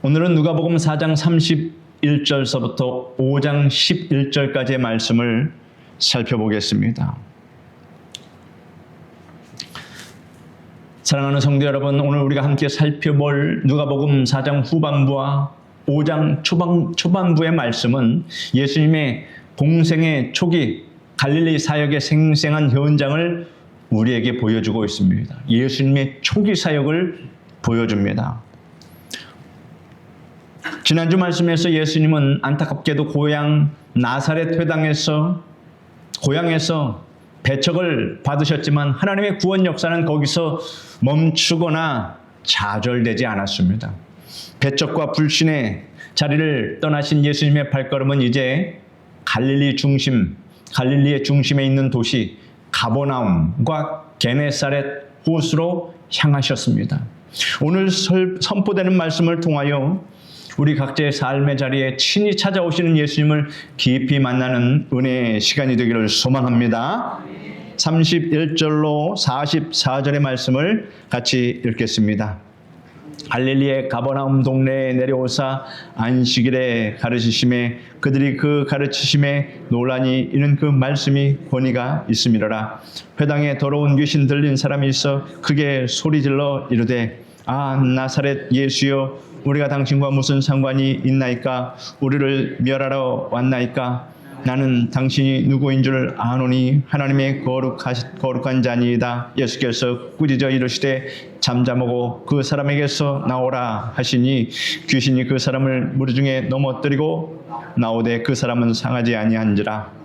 오늘은 누가복음 4장 31절서부터 5장 11절까지의 말씀을 살펴보겠습니다. 사랑하는 성도 여러분, 오늘 우리가 함께 살펴볼 누가복음 4장 후반부와 5장 초반부의 말씀은 예수님의 공생의 초기 갈릴리 사역의 생생한 현장을 우리에게 보여주고 있습니다. 예수님의 초기 사역을 보여줍니다. 지난주 말씀에서 예수님은 안타깝게도 고향 나사렛 고향에서 배척을 받으셨지만 하나님의 구원 역사는 거기서 멈추거나 좌절되지 않았습니다. 배척과 불신의 자리를 떠나신 예수님의 발걸음은 이제 갈릴리의 중심에 있는 도시 가버나움과 게네사렛 호수로 향하셨습니다. 오늘 선포되는 말씀을 통하여 우리 각자의 삶의 자리에 친히 찾아오시는 예수님을 깊이 만나는 은혜의 시간이 되기를 소망합니다. 31절로 44절의 말씀을 같이 읽겠습니다. 갈릴리의 가버나움 동네에 내려오사 안식일에 가르치심에 그들이 그 가르치심에 논란이 이는 그 말씀이 권위가 있음이로라. 회당에 더러운 귀신 들린 사람이 있어 크게 소리질러 이르되 아 나사렛 예수여 우리가 당신과 무슨 상관이 있나이까? 우리를 멸하러 왔나이까? 나는 당신이 누구인 줄 아노니 하나님의 거룩한 자니이다. 예수께서 꾸짖어 이르시되 잠잠하고 그 사람에게서 나오라 하시니 귀신이 그 사람을 무리 중에 넘어뜨리고 나오되 그 사람은 상하지 아니한지라.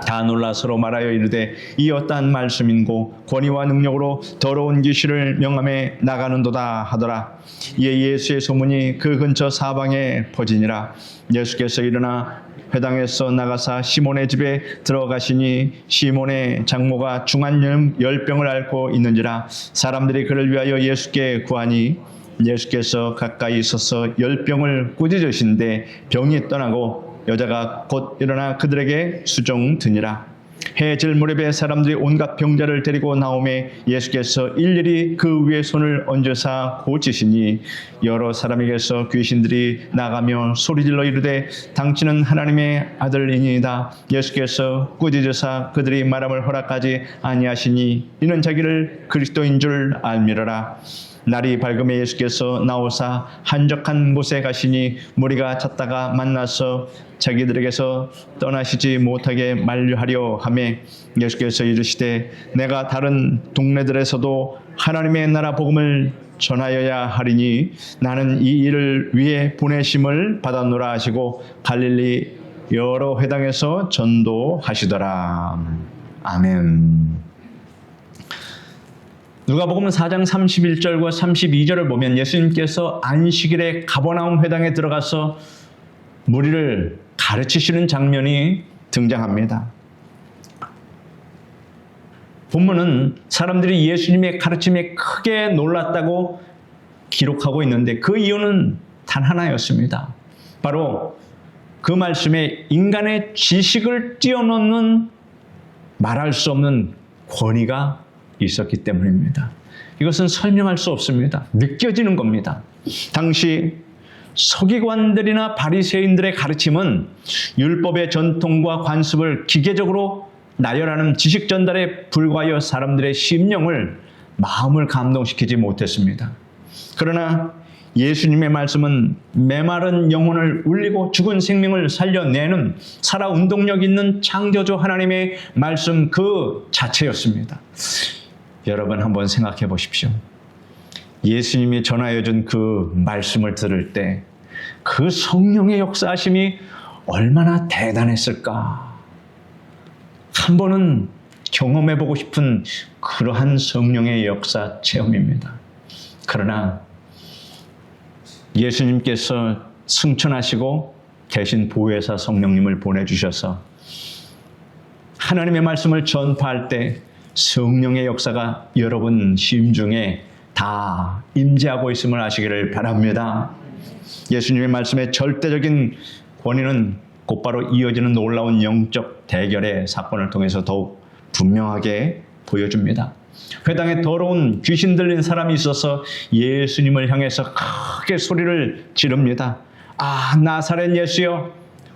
다 놀라 서로 말하여 이르되 이 어떠한 말씀인고 권위와 능력으로 더러운 귀신을 명함에 나가는도다 하더라. 이에 예수의 소문이 그 근처 사방에 퍼지니라. 예수께서 일어나 회당에서 나가사 시몬의 집에 들어가시니 시몬의 장모가 중한 열병을 앓고 있는지라. 사람들이 그를 위하여 예수께 구하니 예수께서 가까이 있어서 열병을 꾸짖으신데 병이 떠나고 여자가 곧 일어나 그들에게 수종드니라. 해 질 무렵에 사람들이 온갖 병자를 데리고 나오매 예수께서 일일이 그 위에 손을 얹으사 고치시니 여러 사람에게서 귀신들이 나가며 소리질러 이르되 당신은 하나님의 아들이니이다. 예수께서 꾸짖으사 그들이 말함을 허락하지 아니하시니 이는 자기를 그리스도인 줄 알미러라. 날이 밝음에 예수께서 나오사 한적한 곳에 가시니 무리가 찾다가 만나서 자기들에게서 떠나시지 못하게 만류하려 하매 예수께서 이르시되 내가 다른 동네들에서도 하나님의 나라 복음을 전하여야 하리니 나는 이 일을 위해 보내심을 받았노라 하시고 갈릴리 여러 회당에서 전도하시더라. 아멘. 누가복음 4장 31절과 32절을 보면 예수님께서 안식일에 가버나움 회당에 들어가서 무리를 가르치시는 장면이 등장합니다. 본문은 사람들이 예수님의 가르침에 크게 놀랐다고 기록하고 있는데 그 이유는 단 하나였습니다. 바로 그 말씀에 인간의 지식을 뛰어넘는 말할 수 없는 권위가 있었기 때문입니다. 이것은 설명할 수 없습니다. 느껴지는 겁니다. 당시 서기관들이나 바리새인들의 가르침은 율법의 전통과 관습을 기계적으로 나열하는 지식 전달에 불과하여 사람들의 심령을 마음을 감동시키지 못했습니다. 그러나 예수님의 말씀은 메마른 영혼을 울리고 죽은 생명을 살려내는 살아 운동력 있는 창조주 하나님의 말씀 그 자체였습니다. 여러분 한번 생각해 보십시오. 예수님이 전하여 준 그 말씀을 들을 때 그 성령의 역사하심이 얼마나 대단했을까. 한 번은 경험해 보고 싶은 그러한 성령의 역사 체험입니다. 그러나 예수님께서 승천하시고 계신 보혜사 성령님을 보내주셔서 하나님의 말씀을 전파할 때 성령의 역사가 여러분 심중에 다 임재하고 있음을 아시기를 바랍니다. 예수님의 말씀의 절대적인 권위는 곧바로 이어지는 놀라운 영적 대결의 사건을 통해서 더욱 분명하게 보여줍니다. 회당에 더러운 귀신 들린 사람이 있어서 예수님을 향해서 크게 소리를 지릅니다. 아, 나사렛 예수여,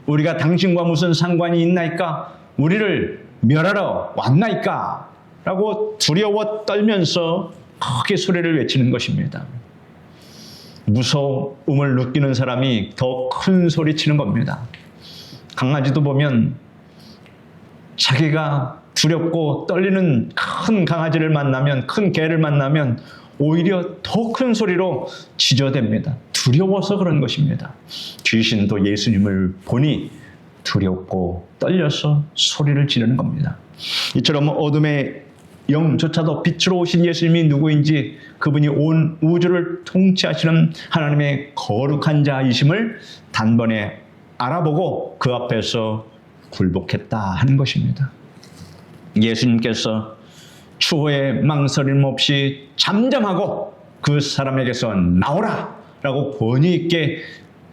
우리가 당신과 무슨 상관이 있나이까? 우리를 멸하러 왔나이까? 라고 두려워 떨면서 크게 소리를 외치는 것입니다. 무서움을 느끼는 사람이 더 큰 소리 치는 겁니다. 강아지도 보면 자기가 두렵고 떨리는 큰 강아지를 만나면, 큰 개를 만나면 오히려 더 큰 소리로 짖어댑니다. 두려워서 그런 것입니다. 귀신도 예수님을 보니 두렵고 떨려서 소리를 지르는 겁니다. 이처럼 어둠의 영조차도 빛으로 오신 예수님이 누구인지, 그분이 온 우주를 통치하시는 하나님의 거룩한 자이심을 단번에 알아보고 그 앞에서 굴복했다 하는 것입니다. 예수님께서 추호에 망설임 없이 잠잠하고 그 사람에게서 나오라 라고 권위 있게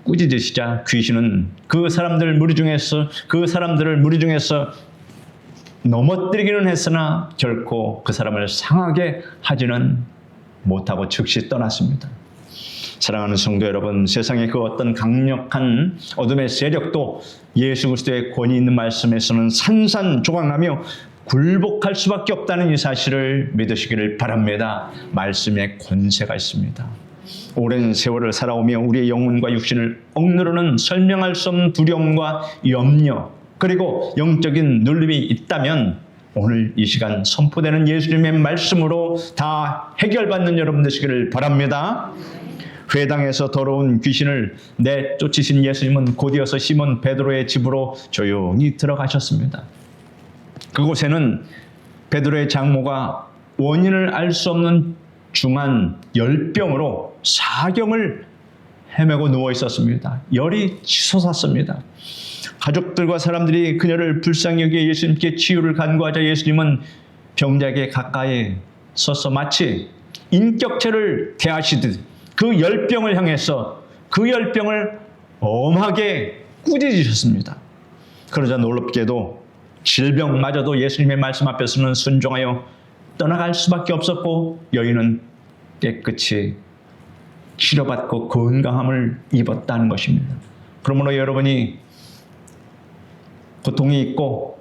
꾸짖으시자 귀신은 그 사람들을 무리 중에서 넘어뜨리기는 했으나 결코 그 사람을 상하게 하지는 못하고 즉시 떠났습니다. 사랑하는 성도 여러분, 세상의 그 어떤 강력한 어둠의 세력도 예수 그리스도의 권위 있는 말씀에서는 산산조각나며 굴복할 수밖에 없다는 이 사실을 믿으시기를 바랍니다. 말씀에 권세가 있습니다. 오랜 세월을 살아오며 우리의 영혼과 육신을 억누르는 설명할 수 없는 두려움과 염려, 그리고 영적인 눌림이 있다면 오늘 이 시간 선포되는 예수님의 말씀으로 다 해결받는 여러분 되시기를 바랍니다. 회당에서 더러운 귀신을 내쫓으신 예수님은 곧이어서 시몬 베드로의 집으로 조용히 들어가셨습니다. 그곳에는 베드로의 장모가 원인을 알 수 없는 중한 열병으로 사경을 헤매고 누워 있었습니다. 열이 치솟았습니다. 가족들과 사람들이 그녀를 불쌍히 여기에 예수님께 치유를 간구하자 예수님은 병자에게 가까이 서서 마치 인격체를 대하시듯 그 열병을 향해서 그 열병을 엄하게 꾸짖으셨습니다. 그러자 놀랍게도 질병마저도 예수님의 말씀 앞에서는 순종하여 떠나갈 수밖에 없었고 여인은 깨끗이 치료받고 건강함을 입었다는 것입니다. 그러므로 여러분이 고통이 있고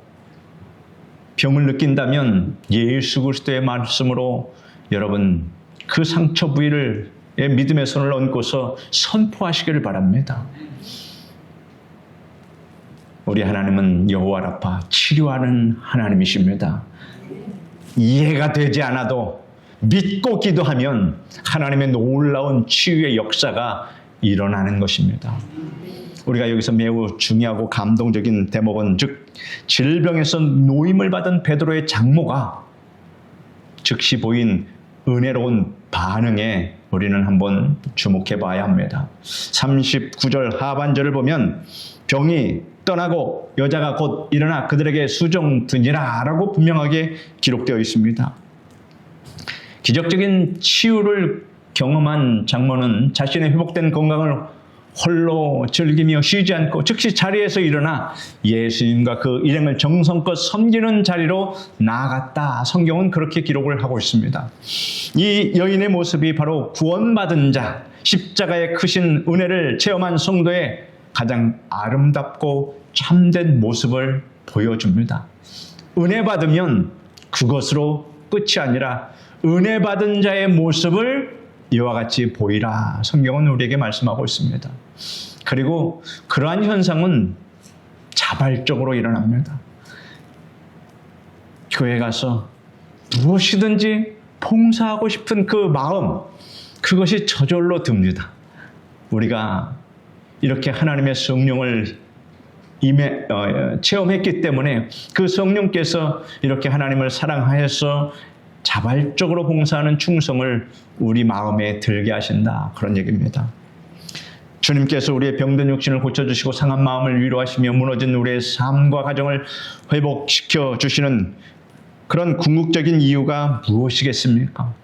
병을 느낀다면 예수 그리스도의 말씀으로 여러분 그 상처 부위를 믿음의 손을 얹고서 선포하시기를 바랍니다. 우리 하나님은 여호와 라파, 치료하는 하나님이십니다. 이해가 되지 않아도 믿고 기도하면 하나님의 놀라운 치유의 역사가 일어나는 것입니다. 우리가 여기서 매우 중요하고 감동적인 대목은 즉 질병에서 노임을 받은 베드로의 장모가 즉시 보인 은혜로운 반응에 우리는 한번 주목해 봐야 합니다. 39절 하반절을 보면 병이 떠나고 여자가 곧 일어나 그들에게 수종드니라 라고 분명하게 기록되어 있습니다. 기적적인 치유를 경험한 장모는 자신의 회복된 건강을 홀로 즐기며 쉬지 않고 즉시 자리에서 일어나 예수님과 그 일행을 정성껏 섬기는 자리로 나아갔다. 성경은 그렇게 기록을 하고 있습니다. 이 여인의 모습이 바로 구원받은 자, 십자가의 크신 은혜를 체험한 성도의 가장 아름답고 참된 모습을 보여줍니다. 은혜 받으면 그것으로 끝이 아니라 은혜 받은 자의 모습을 이와 같이 보이라. 성경은 우리에게 말씀하고 있습니다. 그리고 그러한 현상은 자발적으로 일어납니다. 교회 가서 무엇이든지 봉사하고 싶은 그 마음, 그것이 저절로 듭니다. 우리가 이렇게 하나님의 성령을 체험했기 때문에 그 성령께서 이렇게 하나님을 사랑하여서 자발적으로 봉사하는 충성을 우리 마음에 들게 하신다. 그런 얘기입니다. 주님께서 우리의 병든 육신을 고쳐주시고 상한 마음을 위로하시며 무너진 우리의 삶과 가정을 회복시켜 주시는 그런 궁극적인 이유가 무엇이겠습니까?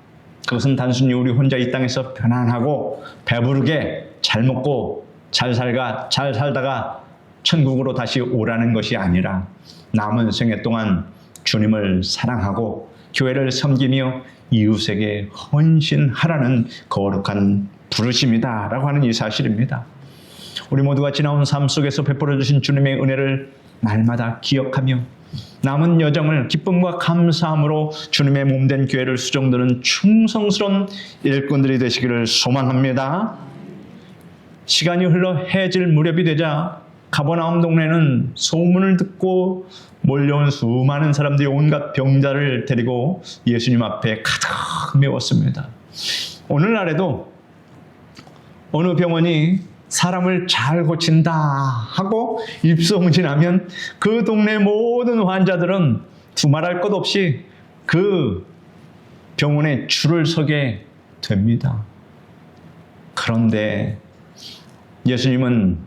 그것은 단순히 우리 혼자 이 땅에서 편안하고 배부르게 잘 먹고 잘 살다가 천국으로 다시 오라는 것이 아니라 남은 생애 동안 주님을 사랑하고 교회를 섬기며 이웃에게 헌신하라는 거룩한 부르심이다라고 하는 이 사실입니다. 우리 모두가 지나온 삶 속에서 베풀어 주신 주님의 은혜를 날마다 기억하며 남은 여정을 기쁨과 감사함으로 주님의 몸된 교회를 수종드는 충성스러운 일꾼들이 되시기를 소망합니다. 시간이 흘러 해질 무렵이 되자 가버나움 동네는 소문을 듣고 몰려온 수많은 사람들이 온갖 병자를 데리고 예수님 앞에 가득 메웠습니다. 오늘날에도 어느 병원이 사람을 잘 고친다 하고 입소문진하면 그 동네 모든 환자들은 두말할 것 없이 그 병원에 줄을 서게 됩니다. 그런데 예수님은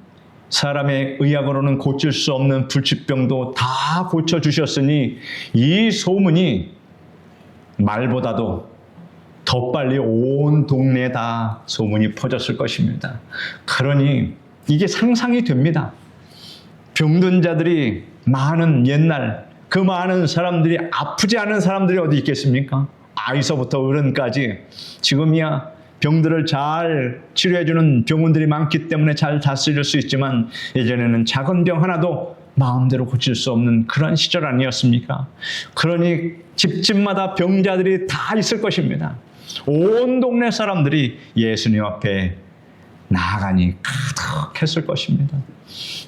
사람의 의학으로는 고칠 수 없는 불치병도 다 고쳐주셨으니 이 소문이 말보다도 더 빨리 온 동네에 다 소문이 퍼졌을 것입니다. 그러니 이게 상상이 됩니다. 병든 자들이 많은 옛날 그 많은 사람들이 아프지 않은 사람들이 어디 있겠습니까? 아이서부터 어른까지 지금이야 병들을 잘 치료해주는 병원들이 많기 때문에 잘 다스릴 수 있지만 예전에는 작은 병 하나도 마음대로 고칠 수 없는 그런 시절 아니었습니까? 그러니 집집마다 병자들이 다 있을 것입니다. 온 동네 사람들이 예수님 앞에 나아가니 가득했을 것입니다.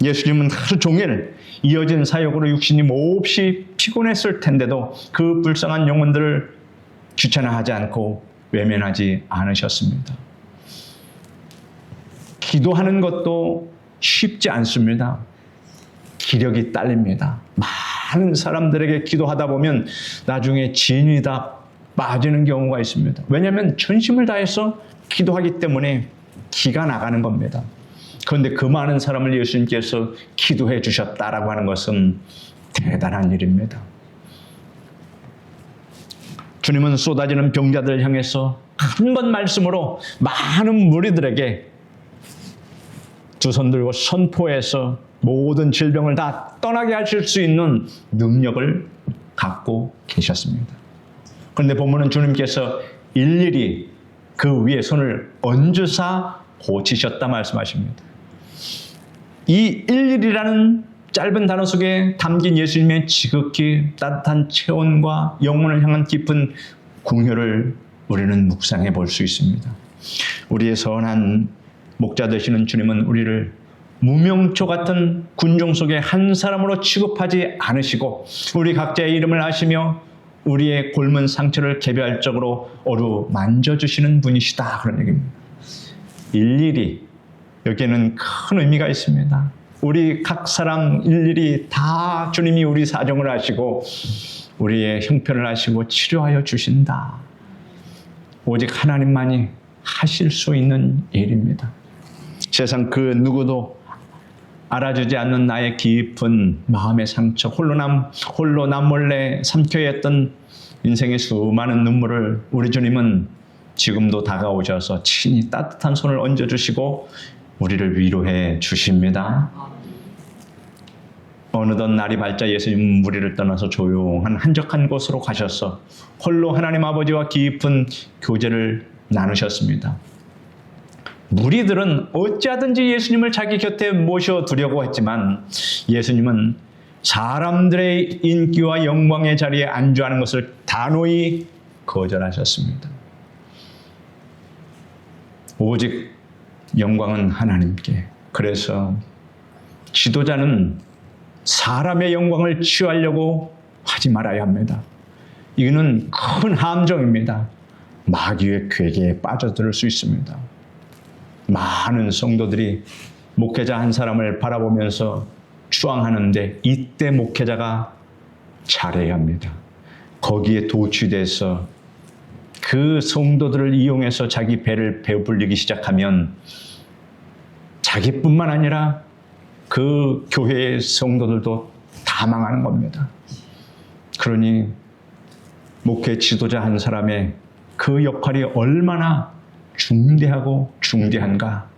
예수님은 하루 종일 이어진 사역으로 육신이 몹시 피곤했을 텐데도 그 불쌍한 영혼들을 귀찮아하지 않고 외면하지 않으셨습니다. 기도하는 것도 쉽지 않습니다. 기력이 딸립니다. 많은 사람들에게 기도하다 보면 나중에 진이 다 빠지는 경우가 있습니다. 왜냐하면 전심을 다해서 기도하기 때문에 기가 나가는 겁니다. 그런데 그 많은 사람을 예수님께서 기도해 주셨다라고 하는 것은 대단한 일입니다. 주님은 쏟아지는 병자들을 향해서 한 번 말씀으로 많은 무리들에게 두 손 들고 선포해서 모든 질병을 다 떠나게 하실 수 있는 능력을 갖고 계셨습니다. 그런데 본문은 주님께서 일일이 그 위에 손을 얹으사 고치셨다 말씀하십니다. 이 일일이라는 짧은 단어 속에 담긴 예수님의 지극히 따뜻한 체온과 영혼을 향한 깊은 궁혈을 우리는 묵상해 볼 수 있습니다. 우리의 선한 목자 되시는 주님은 우리를 무명초 같은 군중 속의 한 사람으로 취급하지 않으시고 우리 각자의 이름을 아시며 우리의 곪은 상처를 개별적으로 어루만져주시는 분이시다 그런 얘기입니다. 일일이 여기에는 큰 의미가 있습니다. 우리 각 사람 일일이 다 주님이 우리 사정을 아시고 우리의 형편을 아시고 치료하여 주신다. 오직 하나님만이 하실 수 있는 일입니다. 세상 그 누구도 알아주지 않는 나의 깊은 마음의 상처, 홀로 남몰래 삼켜야 했던 인생의 수많은 눈물을 우리 주님은 지금도 다가오셔서 친히 따뜻한 손을 얹어주시고 우리를 위로해 주십니다. 어느덧 날이 밝자 예수님은 무리를 떠나서 조용한 한적한 곳으로 가셔서 홀로 하나님 아버지와 깊은 교제를 나누셨습니다. 무리들은 어찌하든지 예수님을 자기 곁에 모셔두려고 했지만 예수님은 사람들의 인기와 영광의 자리에 안주하는 것을 단호히 거절하셨습니다. 오직 영광은 하나님께. 그래서 지도자는 사람의 영광을 취하려고 하지 말아야 합니다. 이거는 큰 함정입니다. 마귀의 괴계에 빠져들 수 있습니다. 많은 성도들이 목회자 한 사람을 바라보면서 추앙하는데 이때 목회자가 잘해야 합니다. 거기에 도취돼서 그 성도들을 이용해서 자기 배를 배불리기 시작하면 자기뿐만 아니라 그 교회의 성도들도 다 망하는 겁니다. 그러니 목회 지도자 한 사람의 그 역할이 얼마나 중대하고 중대한가,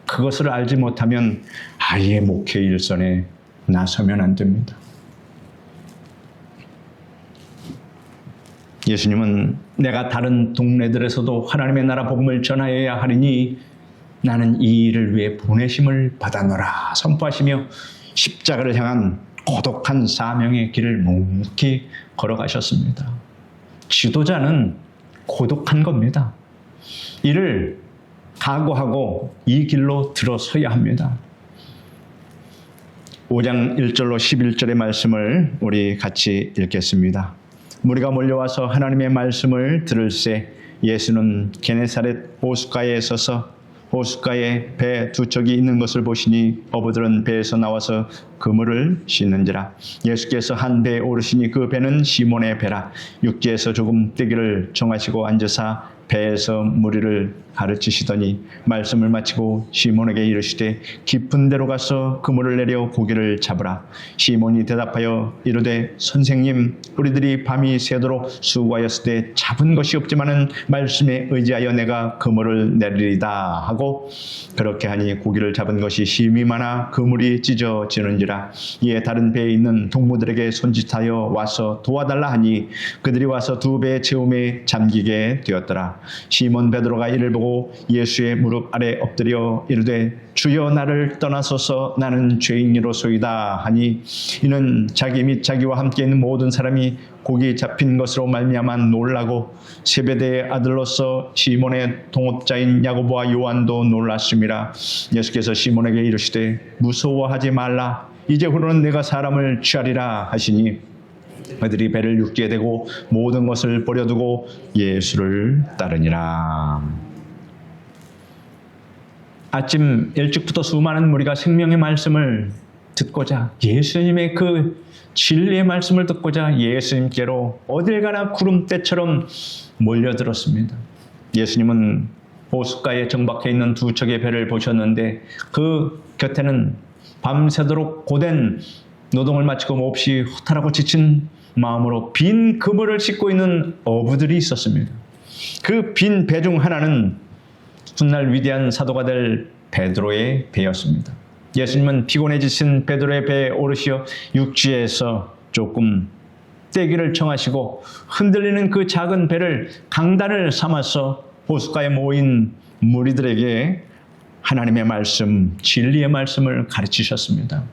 그것을 알지 못하면 아예 목회 일선에 나서면 안 됩니다. 예수님은 내가 다른 동네들에서도 하나님의 나라 복음을 전하여야 하리니 나는 이 일을 위해 보내심을 받았노라 선포하시며 십자가를 향한 고독한 사명의 길을 묵묵히 걸어가셨습니다. 지도자는 고독한 겁니다. 이를 각오하고 이 길로 들어서야 합니다. 5장 1절로 11절의 말씀을 우리 같이 읽겠습니다. 무리가 몰려와서 하나님의 말씀을 들을새 예수는 게네사렛 호숫가에 서서 호숫가에 배 두 척이 있는 것을 보시니 어부들은 배에서 나와서 그물을 씻는지라. 예수께서 한 배에 오르시니 그 배는 시몬의 배라. 육지에서 조금 뜨기를 정하시고 앉으사 배에서 무리를 가르치시더니 말씀을 마치고 시몬에게 이르시되 깊은 데로 가서 그물을 내려 고기를 잡으라. 시몬이 대답하여 이르되 선생님 우리들이 밤이 새도록 수고하였을 때 잡은 것이 없지만은 말씀에 의지하여 내가 그물을 내리리다 하고 그렇게 하니 고기를 잡은 것이 심히 많아 그물이 찢어지는지라. 이에 다른 배에 있는 동무들에게 손짓하여 와서 도와달라 하니 그들이 와서 두 배의 채움에 잠기게 되었더라. 시몬 베드로가 이를 보고 예수의 무릎 아래 엎드려 이르되 주여 나를 떠나소서 나는 죄인이로소이다 하니 이는 자기 및 자기와 함께 있는 모든 사람이 고기 잡힌 것으로 말미암아 놀라고 세베대의 아들로서 시몬의 동업자인 야고보와 요한도 놀랐음이라. 예수께서 시몬에게 이르시되 무서워하지 말라 이제후로는 내가 사람을 취하리라 하시니 그들이 배를 육지에 대고 모든 것을 버려두고 예수를 따르니라. 아침 일찍부터 수많은 무리가 생명의 말씀을 듣고자 예수님의 그 진리의 말씀을 듣고자 예수님께로 어딜 가나 구름대처럼 몰려들었습니다. 예수님은 호숫가에 정박해 있는 두 척의 배를 보셨는데 그 곁에는 밤새도록 고된 노동을 마치고 몹시 허탈하고 지친 마음으로 빈 그물을 싣고 있는 어부들이 있었습니다. 그 빈 배 중 하나는 훗날 위대한 사도가 될 베드로의 배였습니다. 예수님은 피곤해 지친 베드로의 배에 오르시어 육지에서 조금 떼기를 청하시고 흔들리는 그 작은 배를 강단을 삼아서 호숫가에 모인 무리들에게 하나님의 말씀, 진리의 말씀을 가르치셨습니다.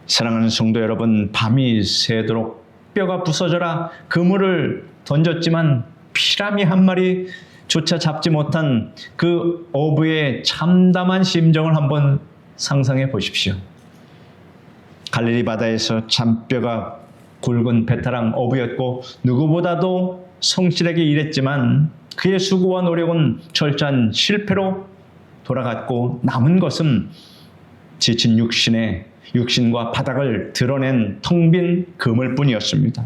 사랑하는 성도 여러분, 밤이 새도록 뼈가 부서져라 그물을 던졌지만 피라미 한 마리조차 잡지 못한 그 어부의 참담한 심정을 한번 상상해 보십시오. 갈릴리 바다에서 잔뼈가 굵은 베테랑 어부였고 누구보다도 성실하게 일했지만 그의 수고와 노력은 철저한 실패로 돌아갔고 남은 것은 지친 육신과 바닥을 드러낸 텅 빈 그물뿐이었습니다.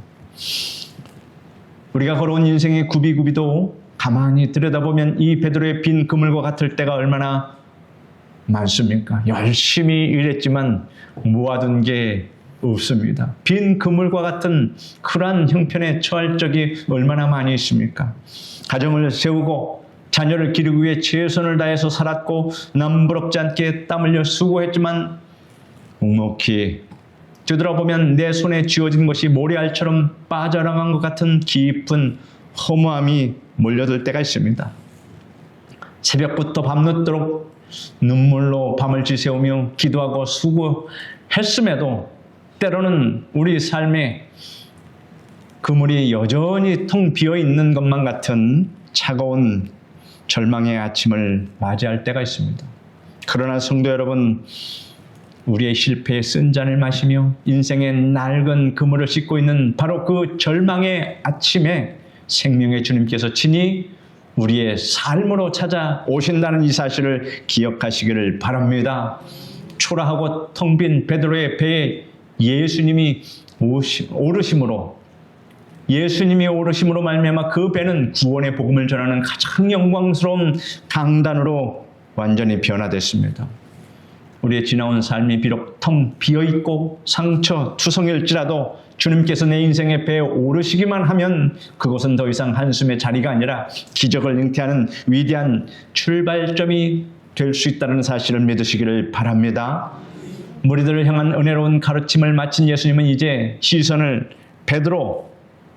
우리가 걸어온 인생의 굽이굽이도 가만히 들여다보면 이 베드로의 빈 그물과 같을 때가 얼마나 많습니까? 열심히 일했지만 모아둔 게 없습니다. 빈 그물과 같은 그러한 형편에 처할 적이 얼마나 많이 있습니까? 가정을 세우고 자녀를 기르기 위해 최선을 다해서 살았고 남부럽지 않게 땀 흘려 수고했지만 묵묵히 뒤돌아보면 내 손에 쥐어진 것이 모래알처럼 빠져나간 것 같은 깊은 허무함이 몰려들 때가 있습니다. 새벽부터 밤늦도록 눈물로 밤을 지새우며 기도하고 수고했음에도 때로는 우리 삶에 그물이 여전히 텅 비어있는 것만 같은 차가운 절망의 아침을 맞이할 때가 있습니다. 그러나 성도 여러분, 우리의 실패에 쓴 잔을 마시며 인생의 낡은 그물을 싣고 있는 바로 그 절망의 아침에 생명의 주님께서 친히 우리의 삶으로 찾아오신다는 이 사실을 기억하시기를 바랍니다. 초라하고 텅 빈 베드로의 배에 예수님이 오르심으로 말미암아 그 배는 구원의 복음을 전하는 가장 영광스러운 강단으로 완전히 변화됐습니다. 우리의 지나온 삶이 비록 텅 비어있고 상처 투성일지라도 주님께서 내 인생의 배에 오르시기만 하면 그것은 더 이상 한숨의 자리가 아니라 기적을 잉태하는 위대한 출발점이 될 수 있다는 사실을 믿으시기를 바랍니다. 무리들을 향한 은혜로운 가르침을 마친 예수님은 이제 시선을 베드로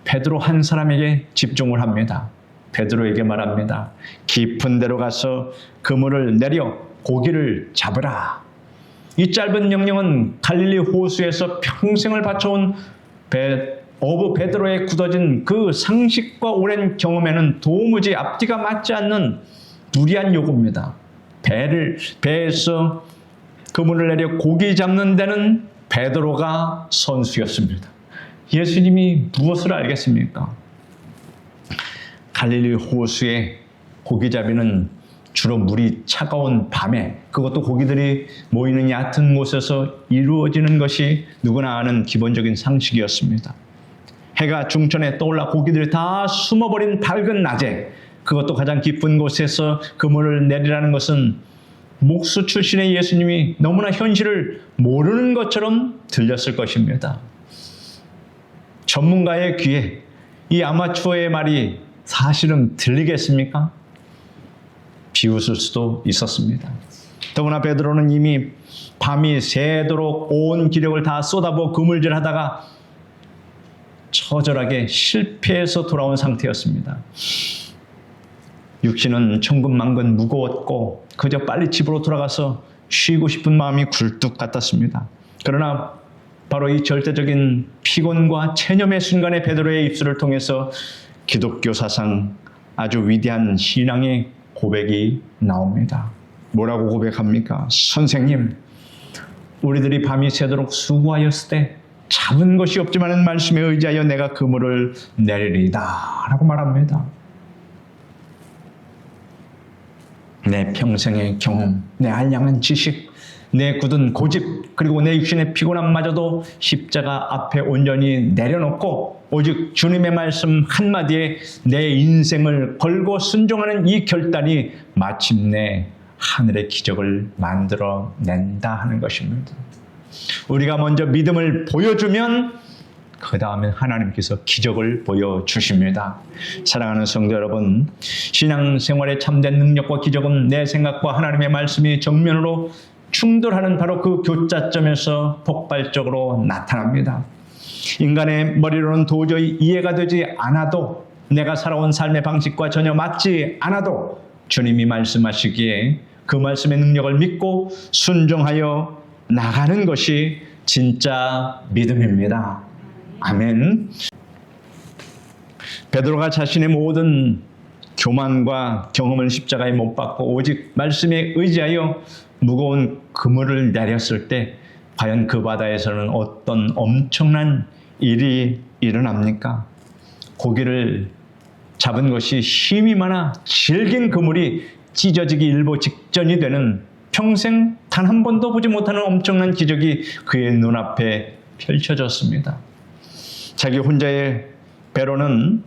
베드로 한 사람에게 집중을 합니다. 베드로에게 말합니다. 깊은 데로 가서 그물을 내려 고기를 잡으라. 이 짧은 명령은 갈릴리 호수에서 평생을 바쳐온 어부 베드로의 굳어진 그 상식과 오랜 경험에는 도무지 앞뒤가 맞지 않는 무리한 요구입니다. 배에서 그물을 내려 고기 잡는 데는 베드로가 선수였습니다. 예수님이 무엇을 알겠습니까? 갈릴리 호수의 고기잡이는 주로 물이 차가운 밤에, 그것도 고기들이 모이는 얕은 곳에서 이루어지는 것이 누구나 아는 기본적인 상식이었습니다. 해가 중천에 떠올라 고기들이 다 숨어버린 밝은 낮에, 그것도 가장 깊은 곳에서 그물을 내리라는 것은 목수 출신의 예수님이 너무나 현실을 모르는 것처럼 들렸을 것입니다. 전문가의 귀에 이 아마추어의 말이 사실은 들리겠습니까? 비웃을 수도 있었습니다. 더구나 베드로는 이미 밤이 새도록 온 기력을 다 쏟아부어 그물질하다가 처절하게 실패해서 돌아온 상태였습니다. 육신은 천근만근 무거웠고 그저 빨리 집으로 돌아가서 쉬고 싶은 마음이 굴뚝 같았습니다. 그러나 바로 이 절대적인 피곤과 체념의 순간에 베드로의 입술을 통해서 기독교 사상 아주 위대한 신앙의 고백이 나옵니다. 뭐라고 고백합니까? 선생님, 우리들이 밤이 새도록 수고하였을 때 잡은 것이 없지만 말씀에 의지하여 내가 그물을 내리리다 라고 말합니다. 내 평생의 경험, 내 알량한 지식, 내 굳은 고집, 그리고 내 육신의 피곤함마저도 십자가 앞에 온전히 내려놓고 오직 주님의 말씀 한마디에 내 인생을 걸고 순종하는 이 결단이 마침내 하늘의 기적을 만들어낸다 하는 것입니다. 우리가 먼저 믿음을 보여주면 그 다음에 하나님께서 기적을 보여주십니다. 사랑하는 성도 여러분, 신앙생활의 참된 능력과 기적은 내 생각과 하나님의 말씀이 정면으로 충돌하는 바로 그 교차점에서 폭발적으로 나타납니다. 인간의 머리로는 도저히 이해가 되지 않아도, 내가 살아온 삶의 방식과 전혀 맞지 않아도 주님이 말씀하시기에 그 말씀의 능력을 믿고 순종하여 나가는 것이 진짜 믿음입니다. 아멘. 베드로가 자신의 모든 교만과 경험을 십자가에 못 박고 오직 말씀에 의지하여 무거운 그물을 내렸을 때 과연 그 바다에서는 어떤 엄청난 일이 일어납니까? 고기를 잡은 것이 힘이 많아 질긴 그물이 찢어지기 일보 직전이 되는, 평생 단 한 번도 보지 못하는 엄청난 기적이 그의 눈앞에 펼쳐졌습니다. 자기 혼자의 배로는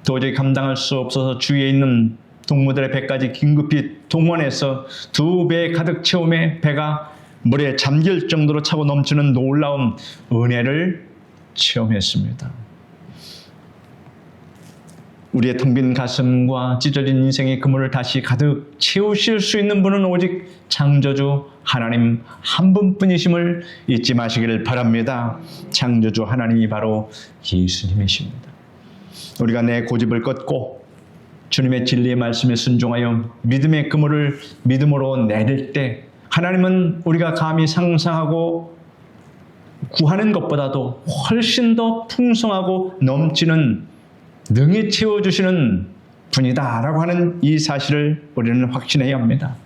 도저히 감당할 수 없어서 주위에 있는 동무들의 배까지 긴급히 동원해서 2배 가득 채움에 배가 물에 잠길 정도로 차고 넘치는 놀라운 은혜를 체험했습니다. 우리의 텅 빈 가슴과 찢어진 인생의 그물을 다시 가득 채우실 수 있는 분은 오직 창조주 하나님 한 분뿐이심을 잊지 마시기를 바랍니다. 창조주 하나님이 바로 예수님이십니다. 우리가 내 고집을 꺾고 주님의 진리의 말씀에 순종하여 믿음의 그물을 믿음으로 내릴 때 하나님은 우리가 감히 상상하고 구하는 것보다도 훨씬 더 풍성하고 넘치는 능히 채워주시는 분이다 라고 하는 이 사실을 우리는 확신해야 합니다.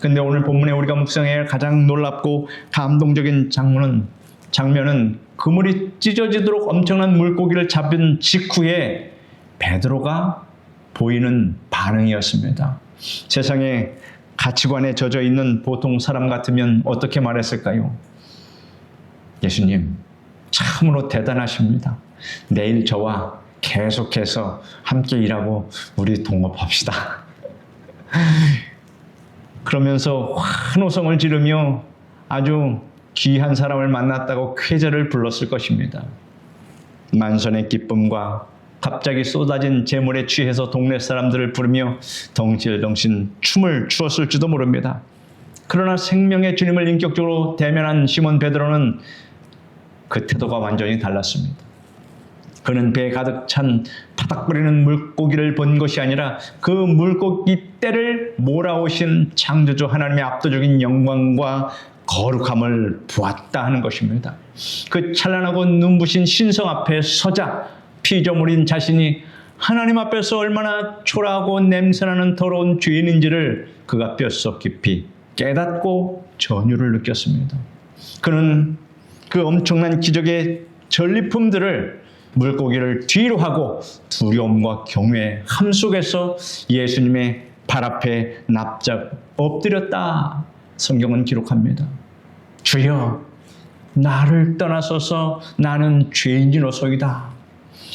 그런데 오늘 본문에 우리가 묵상해야 할 가장 놀랍고 감동적인 장면은 그물이 찢어지도록 엄청난 물고기를 잡은 직후에 베드로가 보이는 반응이었습니다. 세상에 가치관에 젖어 있는 보통 사람 같으면 어떻게 말했을까요? 예수님, 참으로 대단하십니다. 내일 저와 계속해서 함께 일하고 우리 동업합시다. 그러면서 환호성을 지르며 아주 귀한 사람을 만났다고 쾌재를 불렀을 것입니다. 만선의 기쁨과 갑자기 쏟아진 재물에 취해서 동네 사람들을 부르며 덩실덩실 춤을 추었을지도 모릅니다. 그러나 생명의 주님을 인격적으로 대면한 시몬 베드로는 그 태도가 완전히 달랐습니다. 그는 배에 가득 찬 바닥거리는 물고기를 본 것이 아니라 그 물고기 떼를 몰아오신 창조주 하나님의 압도적인 영광과 거룩함을 보았다 하는 것입니다. 그 찬란하고 눈부신 신성 앞에 서자 피조물인 자신이 하나님 앞에서 얼마나 초라하고 냄새나는 더러운 죄인인지를 그가 뼛속 깊이 깨닫고 전율을 느꼈습니다. 그는 그 엄청난 기적의 전리품들을 물고기를 뒤로 하고 두려움과 경외 함 속에서 예수님의 발 앞에 납작 엎드렸다. 성경은 기록합니다. 주여, 나를 떠나소서, 나는 죄인이로소이다.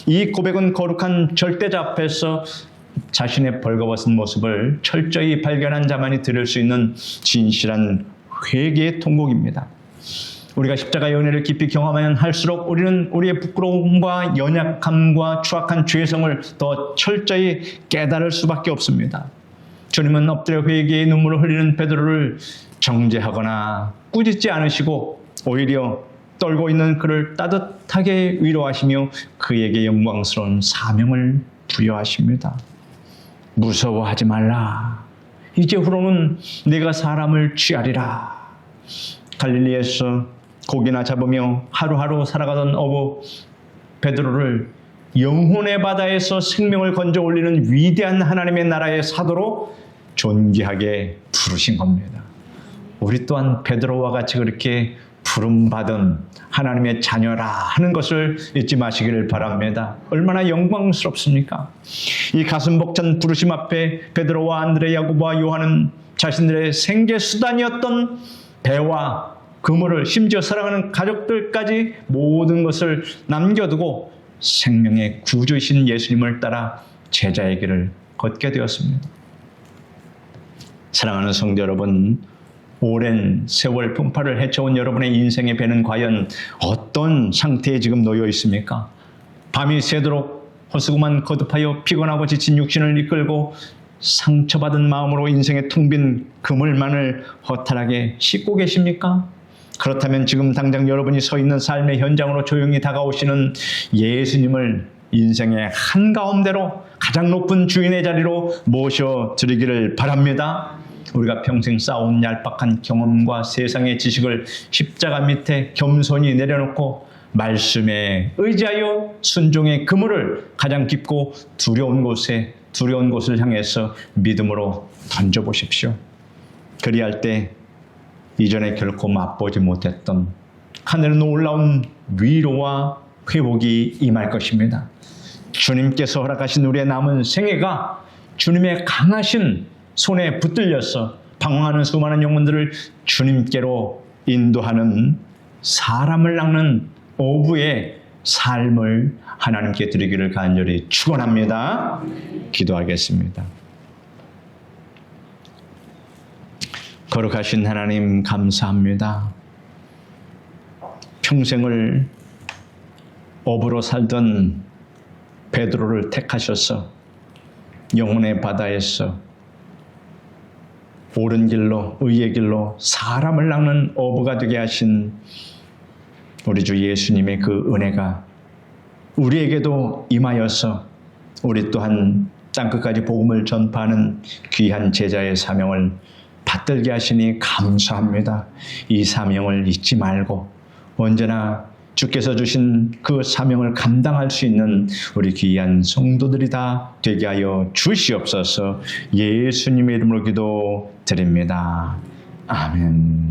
이 고백은 거룩한 절대자 앞에서 자신의 벌거벗은 모습을 철저히 발견한 자만이 들을 수 있는 진실한 회개의 통곡입니다. 우리가 십자가의 은혜를 깊이 경험하면 할수록 우리는 우리의 부끄러움과 연약함과 추악한 죄성을 더 철저히 깨달을 수밖에 없습니다. 주님은 엎드려 회개의 눈물을 흘리는 베드로를 정죄하거나 꾸짖지 않으시고 오히려 떨고 있는 그를 따뜻하게 위로하시며 그에게 영광스러운 사명을 부여하십니다. 무서워하지 말라. 이제후로는 내가 사람을 취하리라. 갈릴리에서 고기나 잡으며 하루하루 살아가던 어부 베드로를 영혼의 바다에서 생명을 건져 올리는 위대한 하나님의 나라의 사도로 존귀하게 부르신 겁니다. 우리 또한 베드로와 같이 그렇게 부름받은 하나님의 자녀라 하는 것을 잊지 마시기를 바랍니다. 얼마나 영광스럽습니까? 이 가슴 벅찬 부르심 앞에 베드로와 안드레, 야고보와 요한은 자신들의 생계 수단이었던 배와 그물을, 심지어 사랑하는 가족들까지 모든 것을 남겨두고 생명의 구주이신 예수님을 따라 제자의 길을 걷게 되었습니다. 사랑하는 성도 여러분, 오랜 세월 풍파를 헤쳐온 여러분의 인생의 배는 과연 어떤 상태에 지금 놓여 있습니까? 밤이 새도록 헛수고만 거듭하여 피곤하고 지친 육신을 이끌고 상처받은 마음으로 인생의 텅 빈 그물만을 허탈하게 씻고 계십니까? 그렇다면 지금 당장 여러분이 서 있는 삶의 현장으로 조용히 다가오시는 예수님을 인생의 한가운데로 가장 높은 주인의 자리로 모셔드리기를 바랍니다. 우리가 평생 쌓아온 얄팍한 경험과 세상의 지식을 십자가 밑에 겸손히 내려놓고 말씀에 의지하여 순종의 그물을 가장 깊고 두려운 곳을 향해서 믿음으로 던져보십시오. 그리할 때 이전에 결코 맛보지 못했던 하늘에 놀라운 위로와 회복이 임할 것입니다. 주님께서 허락하신 우리의 남은 생애가 주님의 강하신 손에 붙들려서 방황하는 수많은 영혼들을 주님께로 인도하는 사람을 낚는 어부의 삶을 하나님께 드리기를 간절히 축원합니다. 기도하겠습니다. 거룩하신 하나님 감사합니다. 평생을 어부로 살던 베드로를 택하셔서 영혼의 바다에서 옳은 길로, 의의 길로 사람을 낚는 어부가 되게 하신 우리 주 예수님의 그 은혜가 우리에게도 임하여서 우리 또한 땅끝까지 복음을 전파하는 귀한 제자의 사명을 받들게 하시니 감사합니다. 이 사명을 잊지 말고 언제나 주께서 주신 그 사명을 감당할 수 있는 우리 귀한 성도들이 다 되게 하여 주시옵소서. 예수님의 이름으로 기도드립니다. 아멘.